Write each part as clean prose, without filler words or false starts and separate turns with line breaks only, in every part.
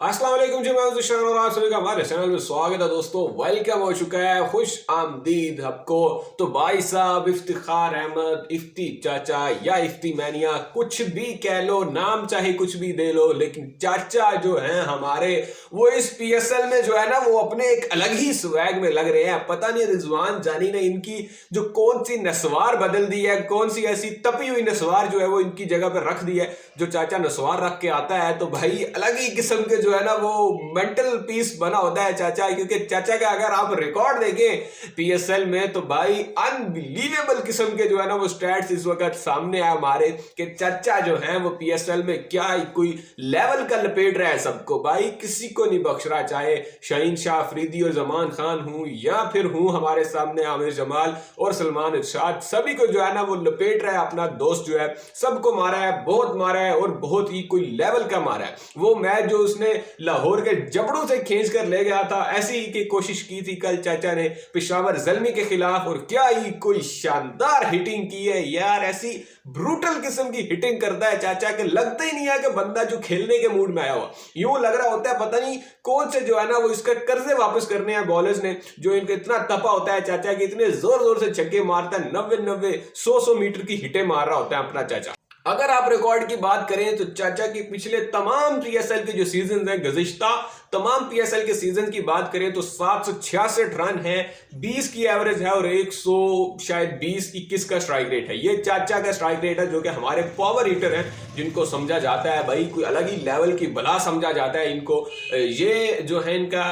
अस्सलाम वालेकुम जी, मैं हूं ज़ुशान और आप सभी का हमारे चैनल में स्वागत है। दोस्तों वेलकम हो चुका है, खुश आमदीद आपको। तो भाई साहब इफ्तिखार अहमद, इफ्ती चाचा या इफ्ती मैनिया, कुछ भी कह लो, नाम चाहे कुछ भी दे लो, लेकिन चाचा जो हैं हमारे, वो इस पीएसएल में जो है ना, वो अपने एक अलग ही स्वैग में लग रहे हैं। पता नहीं रिजवान जानी ने इनकी जो कौन सी नस्वार बदल दी है, कौन सी ऐसी तपी हुई नस्वार जो है वो इनकी जगह पर रख दी है। जो चाचा नस्वार रख के आता है तो भाई अलग ही किस्म के जो है ना वो मेंटल पीस बना होता है चाचा। क्योंकि चाचा का अगर आप रिकॉर्ड देखें पीएसएल में तो भाई अनबिलीवेबल किस्म के जो है ना वो स्टैट्स इस वक्त सामने आए हमारे, कि चाचा जो है वो पीएसएल में क्या कोई लेवल का लपेट रहा है सबको। भाई किसी को नहीं बख्श रहा, चाहे शाहीन शाह अफरीदी और जमान खान हूं या फिर हूं हमारे सामने आमिर जमाल और सलमान इरशाद, सभी को जो है ना वो लपेट रहा है। अपना दोस्त जो है सबको मारा है, बहुत मारा है और बहुत ही कोई लेवल का मारा है। वो मैच जो उसने लाहौर के जबड़ों से खींच कर ले गया था, ऐसी ही की कोशिश की थी कल चाचा ने पेशावर ज़ल्मी के खिलाफ, और क्या ही कोई शानदार हिटिंग की है यार। ऐसी ब्रूटल किस्म की हिटिंग करता है चाचा के, लगता ही नहीं है कि बंदा जो खेलने के मूड में आया हुआ। यूं लग रहा होता है पता नहीं कौन से जो है ना वो इसका कर्जे वापस करने हैं बॉलर्स ने, जो इनका इतना तपा होता है चाचा के, इतने जोर जोर से छक्के मारता है, 90 100 मीटर की हिटें मार रहा होता है अपना चाचा। अगर आप रिकॉर्ड की बात करें तो चाचा की पिछले तमाम पीएसएल के जो सीजन हैं, गुज़िश्ता तमाम पीएसएल के सीजन की बात करें तो 766 रन है, 20 की एवरेज है और 100 शायद 20-21 का स्ट्राइक रेट है। ये चाचा का स्ट्राइक रेट है, जो कि हमारे पावर हिटर हैं जिनको समझा जाता है भाई कोई अलग ही लेवल की बला समझा जाता है इनको। ये जो है इनका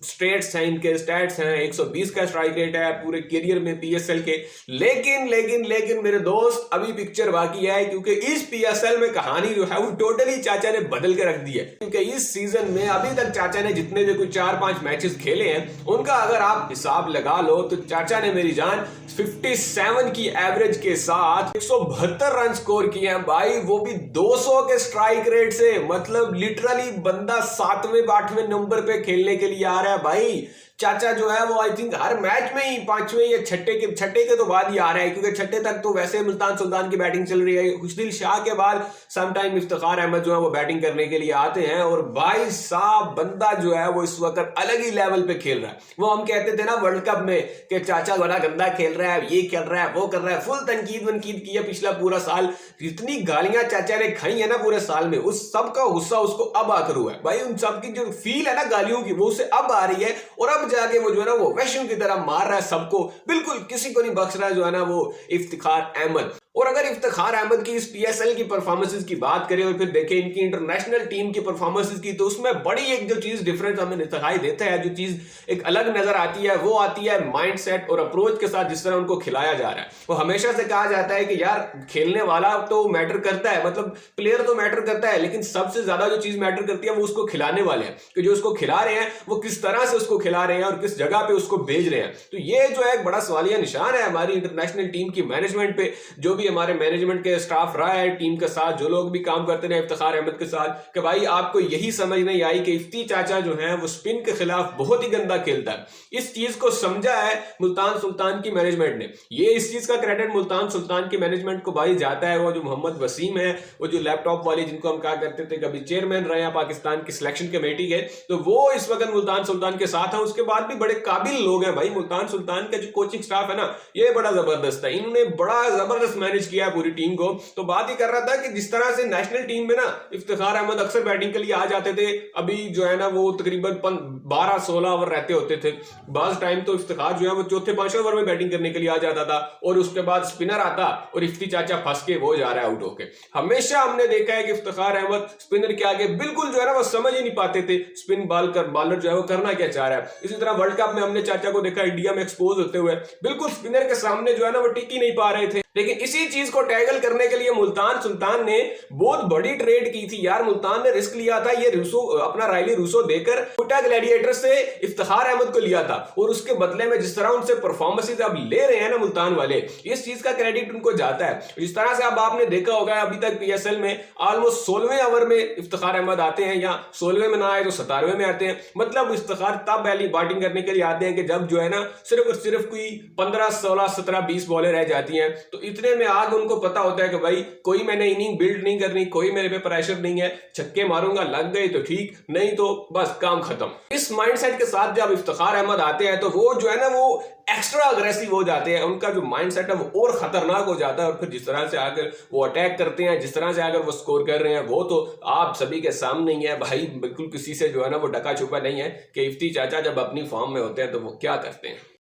स्टेट्स हैं, इनके स्टैट्स हैं, 120 का स्ट्राइक रेट है पूरे करियर में पीएसएल के। लेकिन लेकिन लेकिन मेरे दोस्त अभी पिक्चर बाकी है, क्योंकि इस पीएसएल में कहानी जो है वो टोटली चाचा ने बदल के रख दी है। क्योंकि इस सीजन में अभी तक चाचा ने जितने भी कोई 4-5 मैचेस खेले हैं उनका अगर आप हिसाब लगा लो तो चाचा ने मेरी जान 57 की एवरेज के साथ 172 रन स्कोर किए हैं भाई, वो भी 200 के स्ट्राइक रेट से। मतलब लिटरली बंदा 7वें 8वें नंबर पे खेलने के लिए आ रहा है भाई। चाचा जो है वो आई थिंक हर मैच में ही 5वें या छठे के तो बाद ही आ रहा है, क्योंकि छठे तक तो वैसे मुल्तान सुल्तान की बैटिंग चल रही है। खुशदिल शाह के बाद समटाइम इफ्तिखार अहमद जो है वो बैटिंग करने के लिए आते हैं, और भाई साहब बंदा जो है वो इस वक्त अलग ही लेवल पे खेल रहा है। वो हम कहते थे ना वर्ल्ड कप में कि चाचा बड़ा गंदा खेल रहा है, ये खेल रहा है, वो कर रहा है, फुल तनकीद वनकीद की है पिछला पूरा साल। जितनी गालियां चाचा ने खाई है ना पूरे साल में, उस सब का गुस्सा उसको अब आकर हुआ है भाई। उन सब की जो फील है ना गालियों की, वो उसे अब आ रही है, और अब जाके वो जो है ना वो वैश्यों की तरह मार रहा है सबको, बिल्कुल किसी को नहीं बख्श रहा है जो है ना वो इफ्तिखार अहमद। और अगर इफ्तिखार अहमद की इस पीएसएल की परफॉर्मेंसेस की बात करें और फिर देखें इनकी इंटरनेशनल टीम की परफॉर्मेंसेस की, तो उसमें बड़ी एक जो चीज डिफरेंस हमें दिखाई देता है, जो चीज एक अलग नजर आती है, वो आती है माइंडसेट और अप्रोच के साथ जिस तरह उनको खिलाया जा रहा है। वो हमेशा से कहा जाता है कि यार खेलने वाला तो मैटर करता है, मतलब प्लेयर तो मैटर करता है, लेकिन सबसे ज्यादा जो चीज मैटर करती है वो उसको खिलाने वाले हैं, कि जो उसको खिला रहे हैं वो किस तरह से उसको खिला रहे हैं और किस जगह पे उसको भेज रहे हैं। तो ये जो है एक बड़ा सवालिया निशान है हमारी इंटरनेशनल टीम की मैनेजमेंट पे। जो भी हमारे मैनेजमेंट के स्टाफ रहा है टीम के साथ, जो लोग भी काम करते रहे इफ्तिखार अहमद के साथ, कि भाई आपको यही समझ नहीं आई कि इफ्ती चाचा जो है वो स्पिन के खिलाफ बहुत ही गंदा खेलता है। इस चीज को समझा है मुल्तान सुल्तान की मैनेजमेंट ने। ये इस चीज का क्रेडिट मुल्तान सुल्तान की मैनेजमेंट को भाई जाता है। वो जो मोहम्मद वसीम है, वो जो लैपटॉप वाले जिनको हम कहा करते थे, कभी चेयरमैन रहे हैं पाकिस्तान की सिलेक्शन कमेटी के, तो वो इस वक्त मुल्तान सुल्तान के साथ है। उसके बाद भी बड़े काबिल लोग हैं भाई। मुल्तान सुल्तान का जो कोचिंग स्टाफ है ना, ये बड़ा जबरदस्त है, इन्होंने बड़ा जबरदस्त मैनेज किया है पूरी टीम को। तो बात ही कर रहा था कि जिस तरह से नेशनल टीम में ना इफ्तिखार अहमद अक्सर बैटिंग के लिए आ जाते थे, अभी जो है ना वो तकरीबन 12-16 ओवर रहते होते थे। बाज टाइम तो इफ्तिखार जो है वो चौथे 5वें ओवर में बैटिंग करने के लिए आ जाता था, और उसके बाद स्पिनर आता और इफ्ती चाचा फंस के वो जा रहा है आउट होके। हमेशा हमने देखा है कि इफ्तिखार अहमद स्पिनर के आगे बिल्कुल जो है ना वो समझ ही नहीं पाते थे स्पिन बॉलर जो है वो करना क्या चाह रहा है। इसी तरह वर्ल्ड कप में हमने चाचा को देखा इंडिया में एक्सपोज होते हुए, बिल्कुल स्पिनर के सामने जो है ना वो टिक ही नहीं पा रहे थे। लेकिन इसी चीज को टैकल करने के लिए मुल्तान सुल्तान ने बहुत बड़ी ट्रेड की थी यार। मुल्तान ने रिस्क लिया था, ये रूसो अपना रायली रूसो देकर कोटा ग्लैडिएटर से इफ्तिखार अहमद को लिया था, और उसके बदले में जिस तरह उनसे परफॉर्मेंसेस अब ले रहे हैं ना मुल्तान वाले, इस चीज का क्रेडिट उनको जाता है। जिस तरह से अब आपने देखा होगा अभी तक पीएसएल में ऑलमोस्ट 16वें ओवर में इफ्तिखार अहमद आते हैं, या 16वें में ना आए तो 17वें में आते हैं। मतलब इफ्तिखार तब पहली बैटिंग करने के लिए आते हैं कि जब जो है ना सिर्फ और सिर्फ कोई 15, 16, 17, 20 बॉलें रह जाती हैं। तो इतने में आगे उनको पता होता है कि भाई कोई मैंने इनिंग बिल्ड नहीं करनी, कोई मेरे पे प्रेशर नहीं है, छक्के मारूंगा, लग गई तो ठीक, नहीं तो बस काम खत्म। इस माइंडसेट के साथ जब इफ्तिखार अहमद आते हैं तो वो जो है ना वो एक्स्ट्रा अग्रेसिव हो जाते हैं, उनका जो माइंडसेट है वो और खतरनाक हो जाता है। और फिर जिस तरह से आकर वो अटैक करते हैं, जिस तरह से आकर वो स्कोर कर रहे हैं, वो तो आप सभी के सामने ही है भाई। बिल्कुल किसी से जो है ना वो डका छुपा नहीं है कि इफ्ती चाचा जब अपनी फॉर्म में होते हैं तो वो क्या करते हैं।